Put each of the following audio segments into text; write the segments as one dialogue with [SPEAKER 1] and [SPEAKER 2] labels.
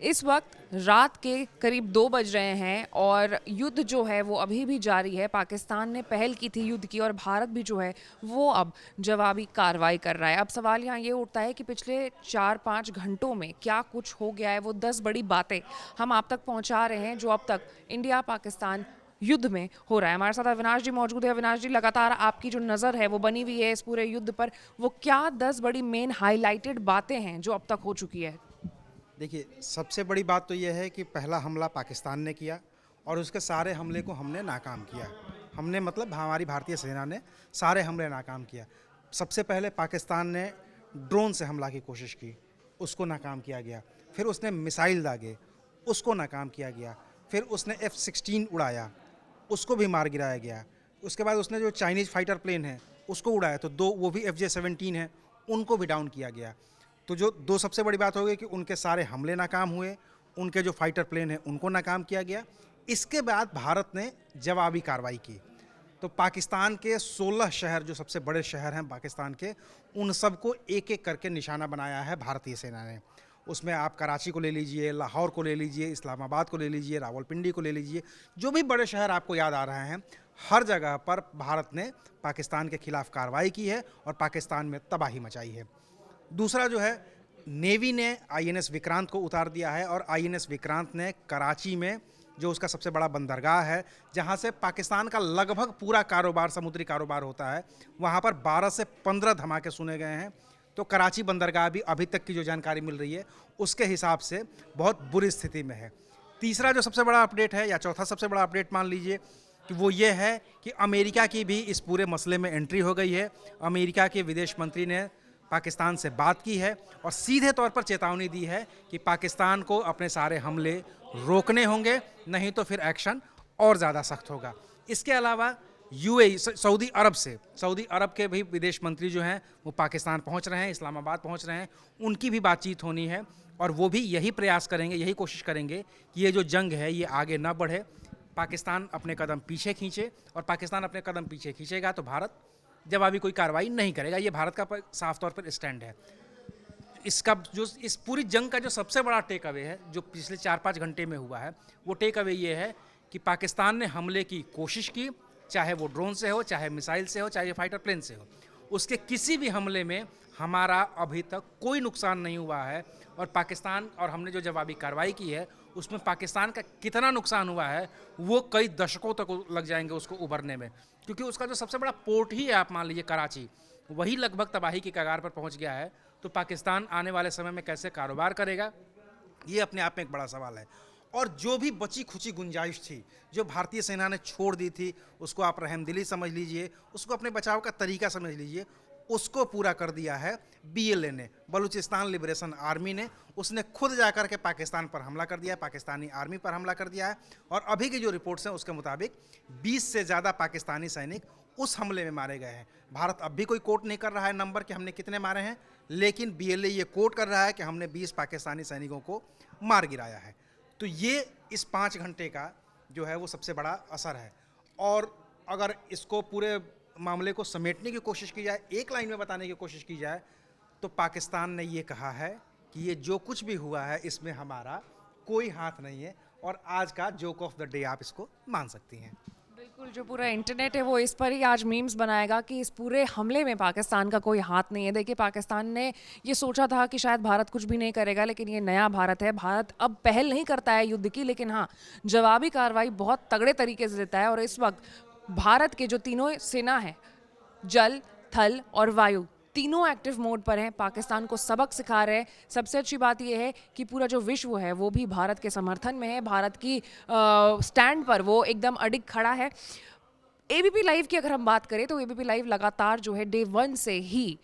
[SPEAKER 1] इस वक्त रात के करीब 2 बज रहे हैं और युद्ध जो है वो अभी भी जारी है। पाकिस्तान ने पहल की थी युद्ध की और भारत भी जो है वो अब जवाबी कार्रवाई कर रहा है। अब सवाल यहाँ ये उठता है कि पिछले 4-5 घंटों में क्या कुछ हो गया है। वो 10 बड़ी बातें हम आप तक पहुँचा रहे हैं जो अब तक इंडिया पाकिस्तान युद्ध में हो रहा है। हमारे साथ अविनाश जी मौजूद है। अविनाश जी, लगातार आपकी जो नज़र है वो बनी हुई है इस पूरे युद्ध पर, वो क्या 10 बड़ी मेन हाईलाइटेड बातें हैं जो अब तक हो चुकी है?
[SPEAKER 2] देखिए, सबसे बड़ी बात तो यह है कि पहला हमला पाकिस्तान ने किया और उसके सारे हमले को हमने नाकाम किया। हमने मतलब हमारी भारतीय सेना ने सारे हमले नाकाम किया। सबसे पहले पाकिस्तान ने ड्रोन से हमला की कोशिश की, उसको नाकाम किया गया। फिर उसने मिसाइल दागे, उसको नाकाम किया गया। फिर उसने F-16 उड़ाया, उसको भी मार गिराया गया। उसके बाद उसने जो चाइनीज़ फाइटर प्लेन है उसको उड़ाया, तो 2 वो भी FJ-17 हैं, उनको भी डाउन किया गया। तो जो 2 सबसे बड़ी बात हो गई कि उनके सारे हमले नाकाम हुए, उनके जो फाइटर प्लेन हैं उनको नाकाम किया गया। इसके बाद भारत ने जवाबी कार्रवाई की। तो पाकिस्तान के 16 शहर, जो सबसे बड़े शहर हैं पाकिस्तान के, उन सबको एक एक करके निशाना बनाया है भारतीय सेना ने। उसमें आप कराची को ले लीजिए, लाहौर को ले लीजिए, इस्लामाबाद को ले लीजिए, रावलपिंडी को ले लीजिए, जो भी बड़े शहर आपको याद आ रहे हैं, हर जगह पर भारत ने पाकिस्तान के खिलाफ कार्रवाई की है और पाकिस्तान में तबाही मचाई है। दूसरा जो है, नेवी ने INS विक्रांत को उतार दिया है और INS विक्रांत ने कराची में, जो उसका सबसे बड़ा बंदरगाह है, जहां से पाकिस्तान का लगभग पूरा कारोबार, समुद्री कारोबार होता है, वहां पर 12 से 15 धमाके सुने गए हैं। तो कराची बंदरगाह भी अभी तक की जो जानकारी मिल रही है उसके हिसाब से बहुत बुरी स्थिति में है। तीसरा जो सबसे बड़ा अपडेट है, या चौथा सबसे बड़ा अपडेट मान लीजिए, कि वो ये है कि अमेरिका की भी इस पूरे मसले में एंट्री हो गई है। अमेरिका के विदेश मंत्री ने पाकिस्तान से बात की है और सीधे तौर पर चेतावनी दी है कि पाकिस्तान को अपने सारे हमले रोकने होंगे, नहीं तो फिर एक्शन और ज़्यादा सख्त होगा। इसके अलावा UAE, सऊदी अरब के भी विदेश मंत्री जो हैं वो पाकिस्तान पहुंच रहे हैं, इस्लामाबाद पहुंच रहे हैं। उनकी भी बातचीत होनी है और वो भी यही प्रयास करेंगे, यही कोशिश करेंगे कि ये जो जंग है ये आगे ना बढ़े, पाकिस्तान अपने कदम पीछे खींचे। और पाकिस्तान अपने कदम पीछे खींचेगा तो भारत जवाबी कोई कार्रवाई नहीं करेगा। ये भारत का साफ तौर पर स्टैंड है। इसका जो इस पूरी जंग का जो सबसे बड़ा टेक अवे है, जो पिछले 4-5 घंटे में हुआ है, वो टेक अवे ये है कि पाकिस्तान ने हमले की कोशिश की, चाहे वो ड्रोन से हो, चाहे मिसाइल से हो, चाहे फाइटर प्लेन से हो। उसके किसी भी हमले में हमारा अभी तक कोई नुकसान नहीं हुआ है। और पाकिस्तान और हमने जो जवाबी कार्रवाई की है उसमें पाकिस्तान का कितना नुकसान हुआ है वो कई दशकों तक लग जाएंगे उसको उभरने में, क्योंकि उसका जो सबसे बड़ा पोर्ट ही है, आप मान लीजिए कराची, वही लगभग तबाही की कगार पर पहुंच गया है। तो पाकिस्तान आने वाले समय में कैसे कारोबार करेगा, ये अपने आप में एक बड़ा सवाल है। और जो भी बची खुची गुंजाइश थी, जो भारतीय सेना ने छोड़ दी थी, उसको आप रहमदिली समझ लीजिए, उसको अपने बचाव का तरीका समझ लीजिए, उसको पूरा कर दिया है BLA ने, बलूचिस्तान लिबरेशन आर्मी ने। उसने खुद जाकर के पाकिस्तान पर हमला कर दिया है, पाकिस्तानी आर्मी पर हमला कर दिया है। और अभी की जो रिपोर्ट्स हैं उसके मुताबिक 20 से ज़्यादा पाकिस्तानी सैनिक उस हमले में मारे गए हैं। भारत अब भी कोई कोट नहीं कर रहा है नंबर कि हमने कितने मारे हैं, लेकिन BLA ये कोट कर रहा है कि हमने 20 पाकिस्तानी सैनिकों को मार गिराया है। तो ये इस 5 घंटे का जो है वो सबसे बड़ा असर है। और अगर इसको पूरे मामले को समेटने की कोशिश की जाए, एक लाइन में बताने की कोशिश की जाए, तो पाकिस्तान ने ये कहा है कि ये जो कुछ भी हुआ है इसमें हमारा कोई हाथ नहीं है और आज का जोक ऑफ द डे आप इसको मान सकती हैं।
[SPEAKER 1] बिल्कुल, जो पूरा इंटरनेट है वो इस पर ही आज मीम्स बनाएगा कि इस पूरे हमले में पाकिस्तान का कोई हाथ नहीं है। देखिए, पाकिस्तान ने ये सोचा था कि शायद भारत कुछ भी नहीं करेगा, लेकिन ये नया भारत है। भारत अब पहल नहीं करता है युद्ध की, लेकिन हाँ, जवाबी कार्रवाई बहुत तगड़े तरीके से देता है। और इस वक्त भारत के जो तीनों सेना है, जल, थल और वायु, तीनों एक्टिव मोड पर हैं, पाकिस्तान को सबक सिखा रहे हैं। सबसे अच्छी बात यह है कि पूरा जो विश्व है वो भी भारत के समर्थन में है, भारत की स्टैंड पर वो एकदम अडिग खड़ा है। ABP लाइव की अगर हम बात करें तो ABP लाइव लगातार जो है डे 1 से ही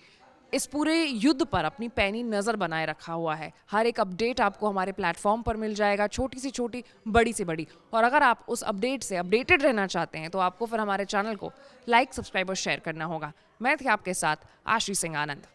[SPEAKER 1] इस पूरे युद्ध पर अपनी पैनी नज़र बनाए रखा हुआ है। हर एक अपडेट आपको हमारे प्लेटफॉर्म पर मिल जाएगा, छोटी से छोटी, बड़ी से बड़ी। और अगर आप उस अपडेट से अपडेटेड रहना चाहते हैं तो आपको फिर हमारे चैनल को लाइक, सब्सक्राइब और शेयर करना होगा। मैं थी आपके साथ आशी सिंह आनंद।